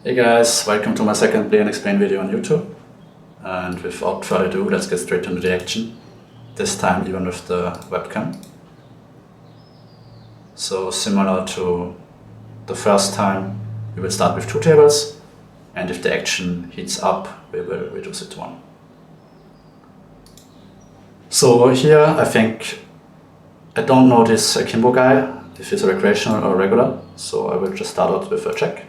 Hey guys, welcome to my second Play and Explain video on YouTube. And without further ado, let's get straight into the action. This time even with the webcam. So similar to the first time, we will start with 2 tables, and if the action heats up, we will reduce it to 1. So here I think I don't know this akimbo guy, if he's a recreational or regular, so I will just start out with a check.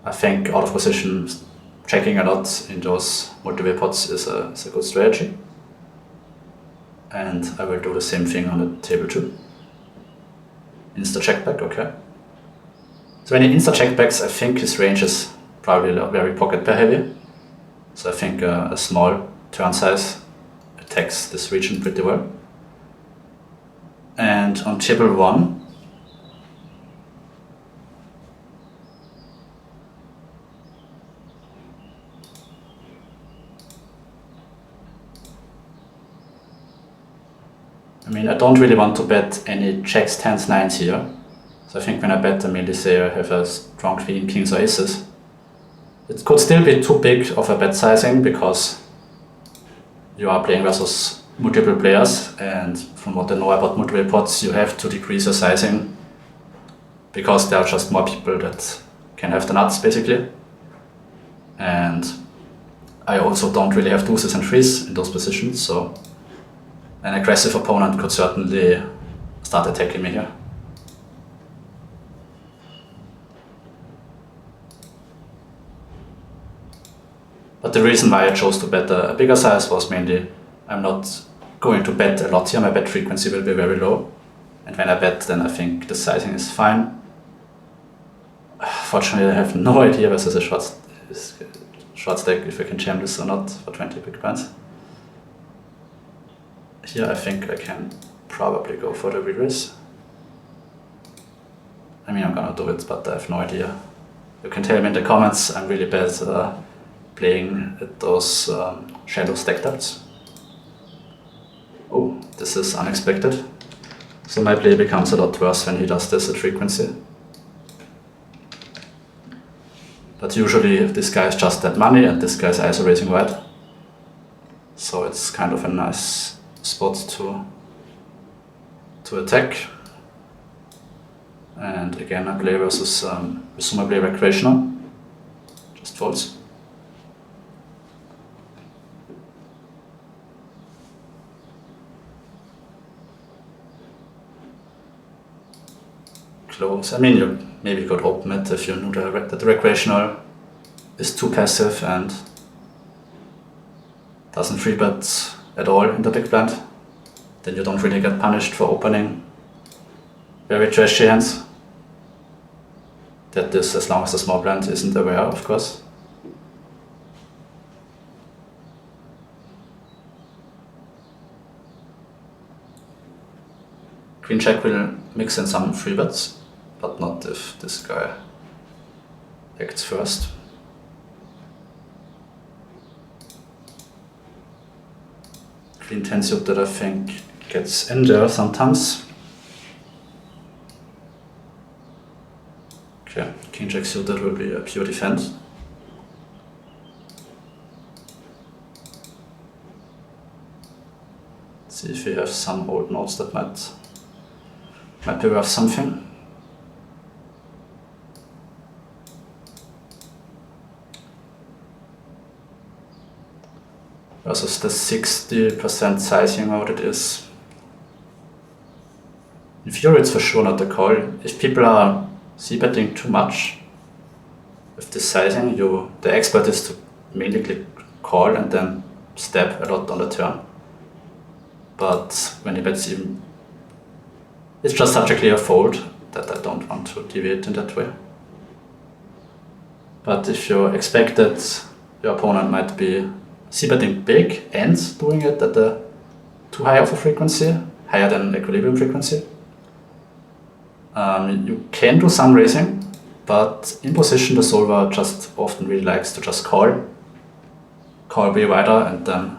I think out of position checking a lot in those multiple pots is a good strategy. And I will do the same thing on the table too. Insta check back, okay. So when he insta check backs, I think his range is probably very pocket pair heavy. So I think a small turn size attacks this region pretty well. And on table 1, I don't really want to bet any jacks, 10s, 9s here. So I think when I bet, I mainly say I have a strong queen, kings or aces. It could still be too big of a bet sizing because you are playing versus multiple players, and from what I know about multiple pots, you have to decrease your sizing because there are just more people that can have the nuts basically. And I also don't really have deuces and threes in those positions, so an aggressive opponent could certainly start attacking me here. But the reason why I chose to bet a bigger size was mainly I'm not going to bet a lot here, my bet frequency will be very low. And when I bet, then I think the sizing is fine. Fortunately, I have no idea whether a short stack, if I can jam this or not for 20 big blinds. Here I think I can probably go for the re-raise. I'm gonna do it, but I have no idea. You can tell me in the comments, I'm really bad playing at those shallow stack depths. Oh, this is unexpected. So my play becomes a lot worse when he does this at frequency. But usually this guy is just dead money and this guy is ISO raising white. So it's kind of a nice spot to attack. And again I play versus presumably recreational. Just folds. Close. You maybe could open it if you knew that the recreational is too passive and doesn't free bet at all in the big blind. Then you don't really get punished for opening very trashy hands. That is, as long as the small blind isn't aware, of course. Queen jack will mix in some free bets, but not if this guy acts first. Queen 10 suited I think gets in there sometimes. Okay, king jack suited will be a pure defense. Let's see if we have some old notes that might be worth something. Versus the 60% sizing what it is. In theory it's for sure not a call. If people are c-betting too much with this sizing, the expert is to mainly click call and then stab a lot on the turn. But when he bets even, it's just such a clear fold that I don't want to deviate in that way. But if you expect that your opponent might be c-betting big and doing it at a too high of a frequency, higher than equilibrium frequency, you can do some raising, but in position the solver just often really likes to just call way wider, and then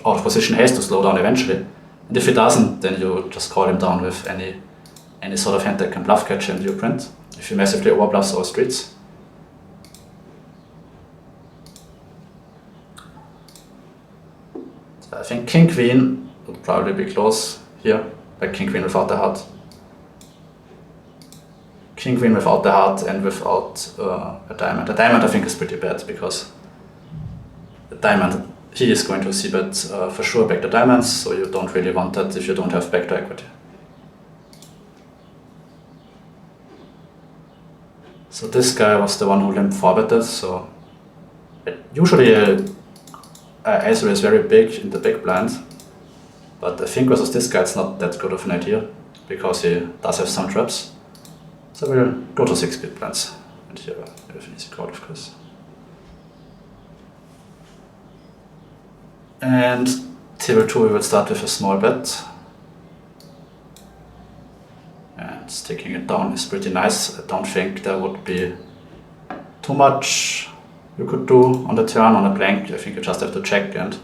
out of position has to slow down eventually. And if he doesn't, then you just call him down with any any sort of hand that can bluff catch in blueprint if he massively overbluffs our streets. So I think king queen would probably be close here, like king queen without the heart. King queen without the heart and without a diamond. A diamond I think is pretty bad because the diamond, he is going to c-bet for sure back the diamonds, so you don't really want that if you don't have backdoor equity. So this guy was the one who limp 4-betted, so usually ISO is very big in the big blind, but I think versus this guy it's not that good of an idea because he does have some traps. So we'll go to 6 big blinds, and here we have an easy call of course. And table 2 we will start with a small bet. And taking it down is pretty nice. I don't think there would be too much you could do on the turn on a blank. I think you just have to check and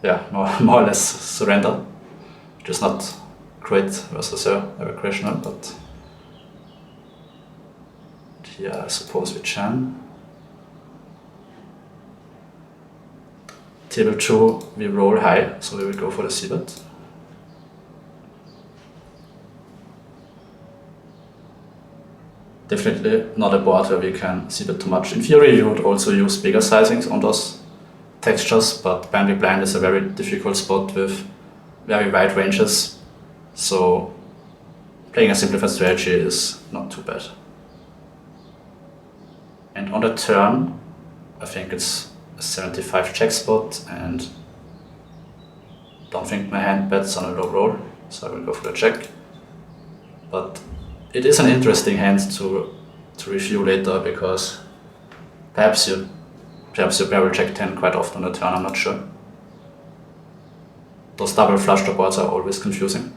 yeah, more or less surrender, which is not great versus a recreational, but here I suppose we jam. Table 2 we roll high, so we will go for the c-bet. Definitely not a board where we can c-bet too much. In theory you would also use bigger sizings on those textures, but blind blind is a very difficult spot with very wide ranges, so playing a simplified strategy is not too bad. And on the turn I think it's a 75 check spot, and don't think my hand bets on a low roll, so I will go for the check. But it is an interesting hand to review later because perhaps you barrel check 10 quite often on the turn, I'm not sure. Those double flush draw boards are always confusing.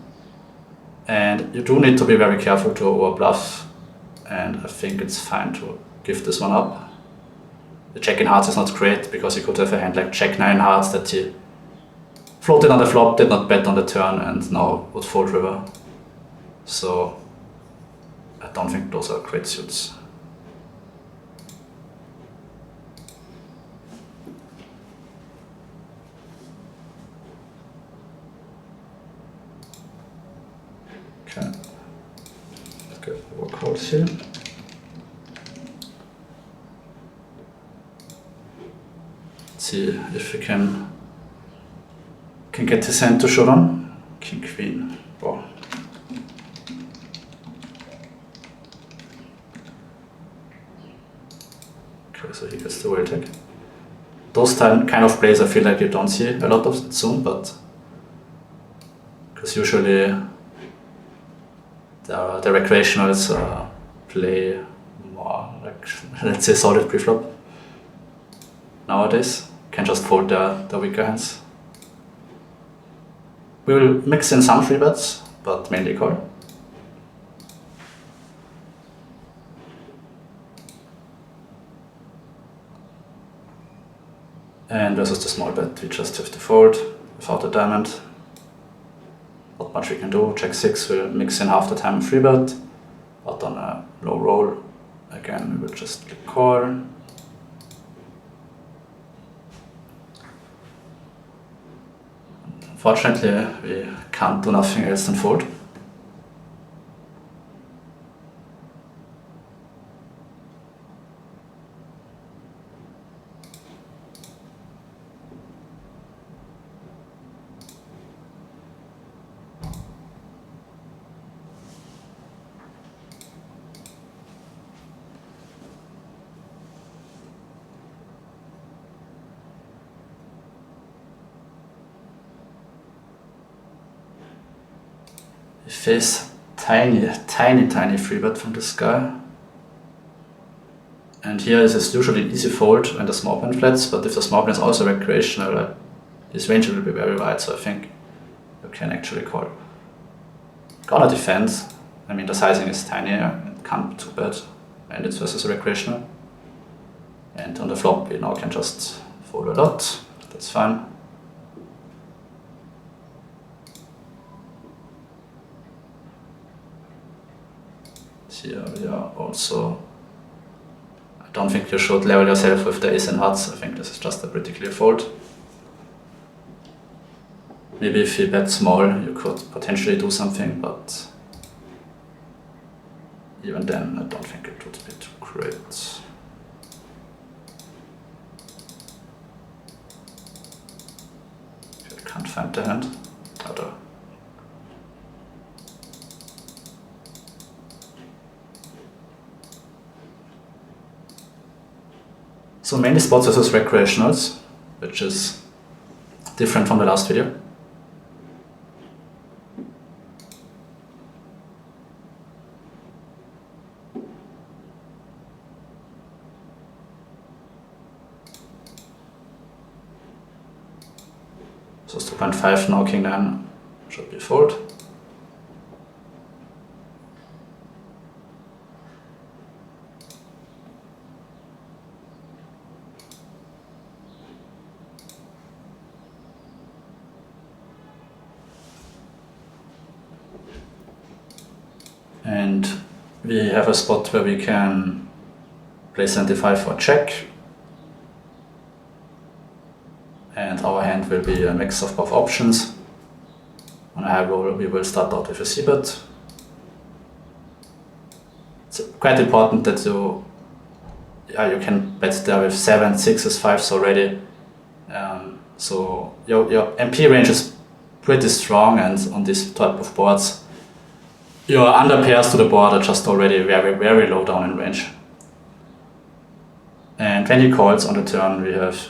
And you do need to be very careful to overbluff, and I think it's fine to give this one up. The check in hearts is not great because you could have a hand like check 9 hearts that he floated on the flop, did not bet on the turn, and now would fold river. So I don't think those are great suits. Okay, let's get the workhorse here. See if we can get his hand to showdown. King queen. Wow. Okay, so he gets the whale tag. Those kind of plays I feel like you don't see a lot of it soon, but because usually the recreationals play more like, let's say, solid preflop nowadays. Can just fold the weaker hands. We will mix in some free bets, but mainly call. And versus the small bet, we just have to fold without a diamond. Not much we can do. Check 6 will mix in half the time free bet, but on a low roll, again we will just click call. Unfortunately, we can't do nothing else than fold. We face tiny free bet from this guy. And here is usually an easy fold when the small blind flats, but if the small blind is also recreational, his range will be very wide, so I think you can actually call. Gonna defend. I mean, the sizing is tiny, it can't be too bad, and it's versus a recreational. And on the flop, we now can just fold a lot, that's fine. Here we are also, I don't think you should level yourself with the ace and hearts. I think this is just a pretty clear fold. Maybe if you bet small, you could potentially do something, but even then, I don't think it would be too great. I can't find the hand. So mainly sports versus recreationals, which is different from the last video. So it's 2.5 now, king 9 should be a fold. And we have a spot where we can play 75 for check. And our hand will be a mix of both options. On a high roll, we will start out with a c-bet. It's quite important that you can bet there with 7, 6s, 5s already. So your MP range is pretty strong, and on this type of boards, your under pairs to the board are just already very, very low down in range. And when he calls on the turn, we have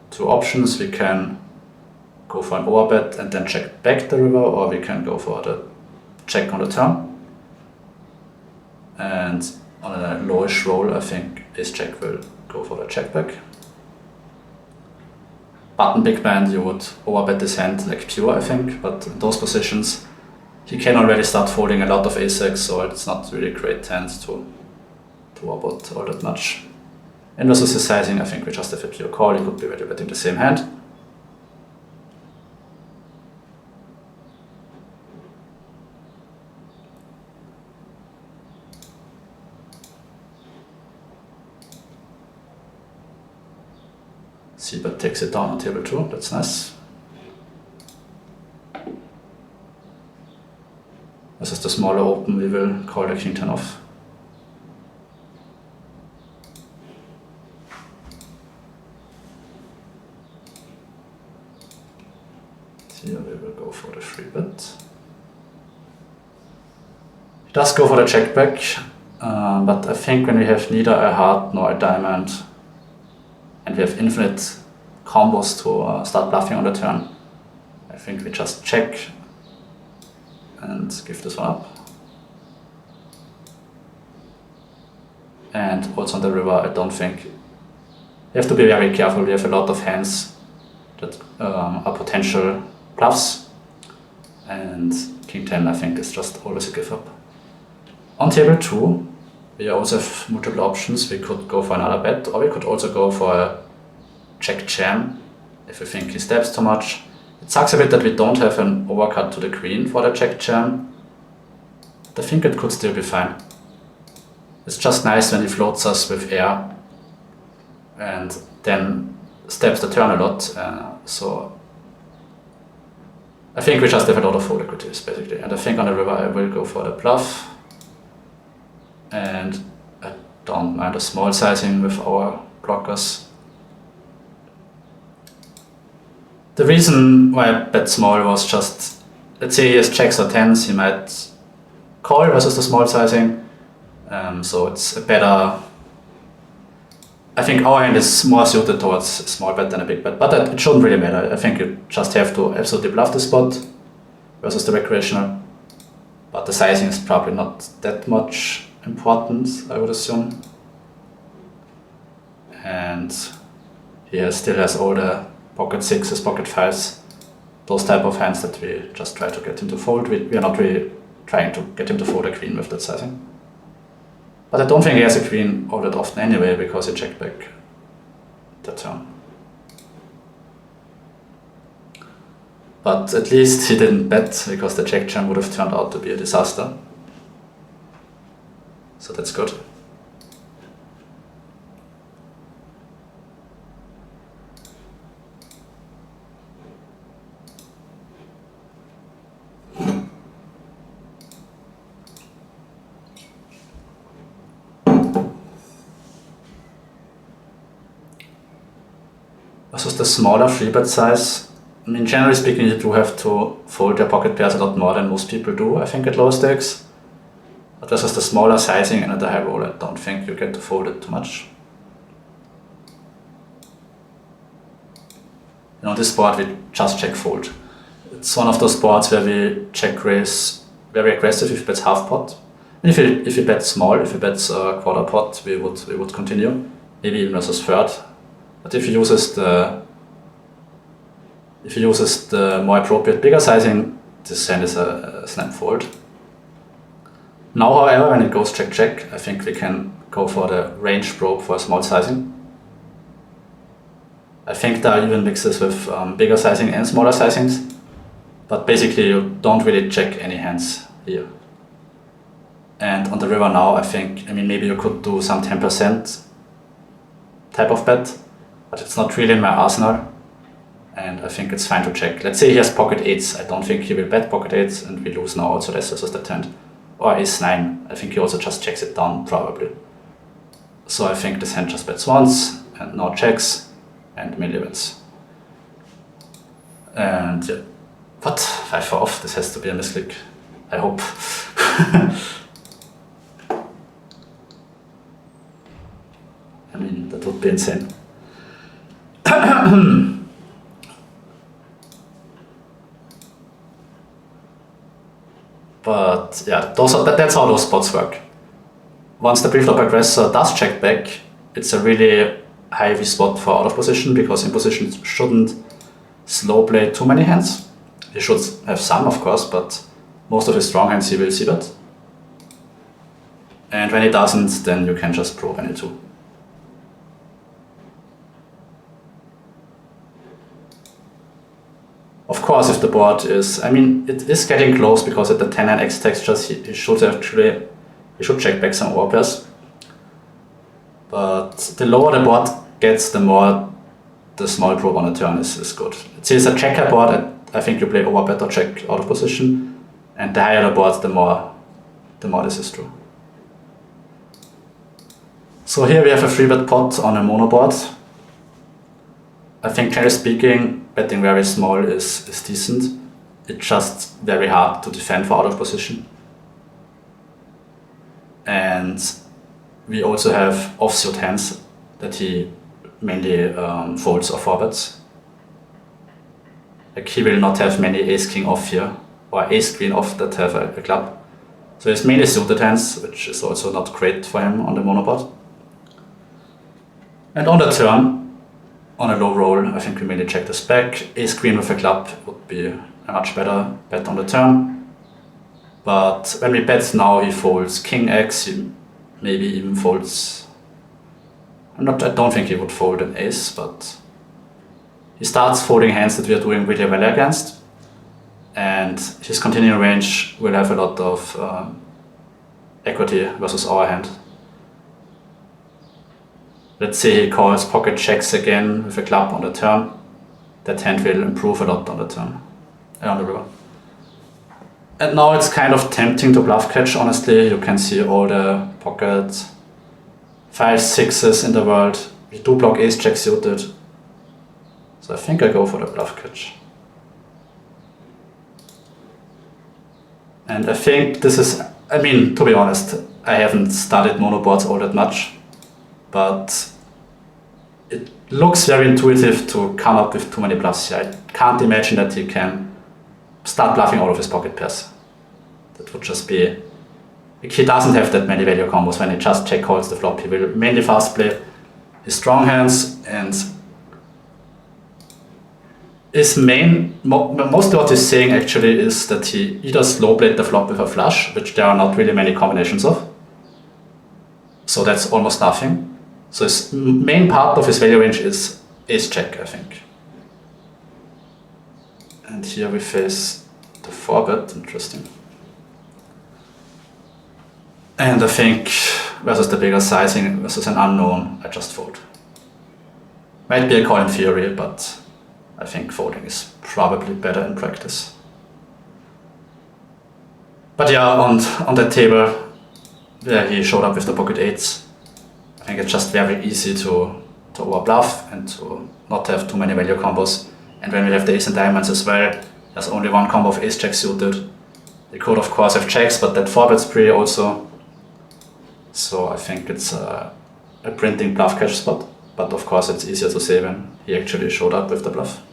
two options. We can go for an overbet and then check back the river, or we can go for the check on the turn. And on a lowish roll, I think ace check will go for the check back. Button big blind, you would overbet this hand like pure, I think, but in those positions, he can already start folding a lot of ace-x, so it's not really great hands to overbet all that much. And versus his sizing, I think we just have a pure call. He could be ready betting the same hand. C-bet takes it down on table 2, that's nice. This is the smaller open, we will call the king 10 off. Here we will go for the 3-bet. He does go for the check back, but I think when we have neither a heart nor a diamond, and we have infinite combos to start bluffing on the turn, I think we just check and give this one up. And also on the river, I don't think, you have to be very careful. We have a lot of hands that are potential bluffs, and king 10 I think is just always a give up. On table 2, we also have multiple options. We could go for another bet, or we could also go for a check jam if we think he steps too much. It sucks a bit that we don't have an overcut to the queen for the check jam, but I think it could still be fine. It's just nice when he floats us with air and then steps the turn a lot, so I think we just have a lot of fold equities basically. And I think on the river I will go for the bluff, and I don't mind a small sizing with our blockers. The reason why I bet small was just, let's say he has jacks or 10s, he might call versus the small sizing. So it's a better, I think our hand is more suited towards a small bet than a big bet, but it shouldn't really matter. I think you just have to absolutely bluff the spot versus the recreational, but the sizing is probably not that much important, I would assume. And he still has all the pocket 6s, pocket 5s, those type of hands that we just try to get him to fold. We are not really trying to get him to fold a queen with that sizing. But I don't think he has a queen all that often anyway, because he checked back the turn. But at least he didn't bet, because the check jam would have turned out to be a disaster. So that's good. Versus the smaller free bet size. I mean, generally speaking, you do have to fold your pocket pairs a lot more than most people do, I think, at lower stakes. But versus the smaller sizing and at the high roll, I don't think you get to fold it too much. You know, this board we just check fold. It's one of those boards where we check raise very aggressive if he bets half pot. And if he bets small, if he bets a quarter pot, we would continue, maybe even versus third. But if he uses the more appropriate bigger sizing, this hand is a snap fold. Now, however, when it goes check-check, I think we can go for the range probe for a small sizing. I think there are even mixes with bigger sizing and smaller sizings, but basically you don't really check any hands here. And on the river now, I mean, maybe you could do some 10% type of bet, but it's not really in my arsenal, and I think it's fine to check. Let's say he has pocket 8s, I don't think he will bet pocket 8s, and we lose now also less versus that hand. Or ace 9, I think he also just checks it down, probably. So I think this hand just bets once, and now checks, and mainly wins. And yeah, what? 5 for off, this has to be a misclick, I hope. I mean, that would be insane. But yeah, that's how those spots work. Once the pre-flop aggressor does check back, it's a really high V spot for out of position, because in position shouldn't slow play too many hands. He should have some, of course, but most of his strong hands he will see bet. And when he doesn't, then you can just probe NL2. Of course, if the board is, I mean, it is getting close, because at the 10-9x textures he should check back some overpairs. But the lower the board gets, the more the small probe on the turn is good. Let's say it's a checker board, I think you play overbet or check out of position, and the higher the board, the more this is true. So here we have a 3-bet pot on a mono board. I think, generally speaking, betting very small is decent. It's just very hard to defend for out of position. And we also have offsuit hands that he mainly folds or 4-bets. Like, he will not have many ace-king off here, or ace-queen off that have a club. So it's mainly suited hands, which is also not great for him on the mono board. And on the turn, on a low roll, I think we mainly check this back. Ace-queen with a club would be a much better bet on the turn. But when we bet now, he folds king X, he maybe even folds... I don't think he would fold an ace, but he starts folding hands that we are doing really well against. And his continuing range will have a lot of equity versus our hand. Let's say he calls pocket checks again with a club on the turn. That hand will improve a lot on the turn, on the river. And now it's kind of tempting to bluff catch, honestly. You can see all the pocket 5s, 6s in the world. We do block ace check suited. So I think I go for the bluff catch. And I think this is, I mean, to be honest, I haven't studied monoboards all that much, but it looks very intuitive to come up with too many bluffs here. I can't imagine that he can start bluffing all of his pocket pairs. That would just be, like, he doesn't have that many value combos when he just check calls the flop. He will mainly fast play his strong hands, and his mostly what he's saying actually is that he either slow played the flop with a flush, which there are not really many combinations of. So that's almost nothing. So his main part of his value range is ace check, I think. And And here we face the 4-bet, interesting. And I think versus the bigger sizing versus an unknown, I just fold. Might be a call in theory, but I think folding is probably better in practice. But yeah, on that table, where he showed up with the pocket eights, I think it's just very easy to overbluff and to not have too many value combos. And when we have the ace and diamonds as well, there's only one combo of ace jack suited. They could of course have checks, but that 4-bet spree also. So I think it's a printing bluff catch spot, but of course it's easier to say when he actually showed up with the bluff.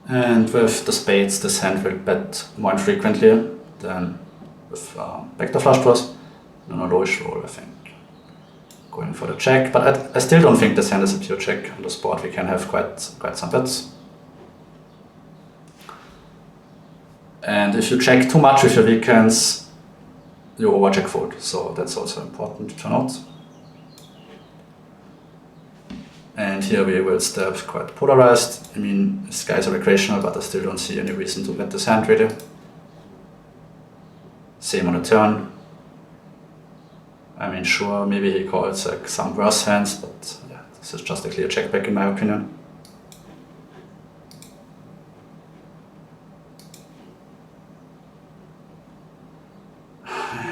And with the spades, this hand will bet more infrequently than with backdoor flush draws. On a lowish roll, I think. Going for the check, but I still don't think this hand is a pure check. On the spot we can have quite some bets. And if you check too much with your weekends, you overcheck fold, so that's also important to note. And here we will step quite polarized. I mean, this guys are recreational, but I still don't see any reason to bet this hand really. Same on the turn. I mean, sure, maybe he calls like some worse hands, but yeah, this is just a clear check back in my opinion.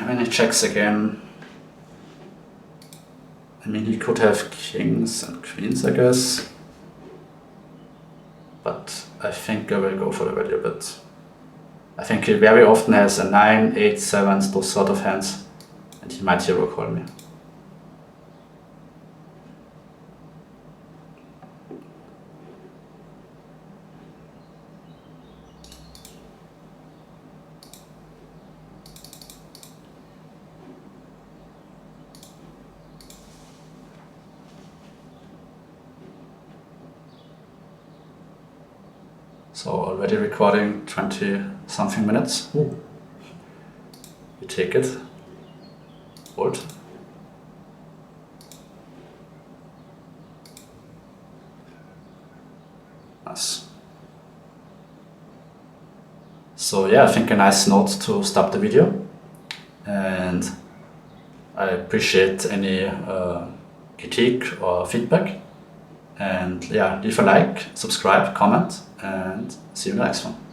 When he checks again, I mean, he could have kings and queens, I guess. But I think I will go for the value bet. I think he very often has a 9, 8, 7s, those sort of hands. And he might hero call me. So already recording 20 something minutes. Ooh. You take it. Fold. Nice. So yeah, I think a nice note to stop the video, and I appreciate any critique or feedback, and yeah, leave a like, subscribe, comment, and see you in the next one.